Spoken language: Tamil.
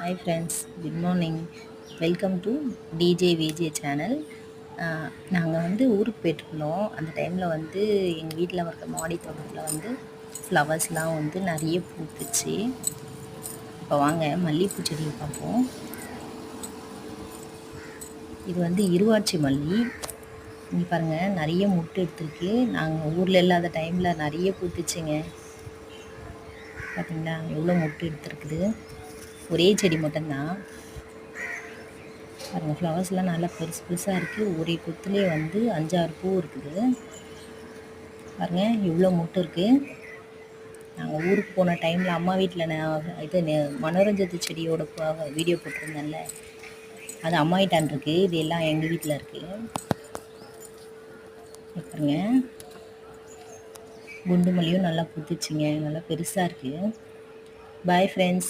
Hi friends, good morning. Welcome to DJ VJ channel. நாங்கள் வந்து ஊருக்கு போயிட்டுருந்தோம். அந்த டைமில் வந்து எங்கள் வீட்டில் இருக்க மாடி தோட்டத்தில் வந்து ஃப்ளவர்ஸ்லாம் வந்து நிறைய பூத்துச்சு. இப்போ வாங்க மல்லிகைப்பூ செடியை பார்ப்போம். இது வந்து இருவாட்சி மல்லி. இங்கே பாருங்கள், நிறைய மொட்டு எடுத்துருக்கு. நாங்கள் ஊரில் இல்லாத டைமில் நிறைய பூத்துச்சுங்க. பார்த்தீங்களா எவ்வளோ மொட்டு எடுத்துருக்குது. ஒரே செடி மட்டும்தான். பாருங்கள், ஃப்ளவர்ஸ்லாம் நல்லா பெருசு பெருசாக இருக்குது. ஒரே கொத்துலேயே வந்து 5-6 பூ இருக்குது. பாருங்கள் இவ்வளோ மொட்டு இருக்குது. நாங்கள் ஊருக்கு போன டைமில் அம்மா வீட்டில் நான் மனோரஞ்சத்து செடியோட வீடியோ போட்டிருந்தேன்ல, அது அம்மா வீட்டான் இருக்குது. இது எல்லாம் எங்கள் வீட்டில் இருக்குது. பாருங்க, குண்டு மல்லியும் நல்லா பூத்துச்சுங்க. நல்லா பெருசாக இருக்குது. Bye friends.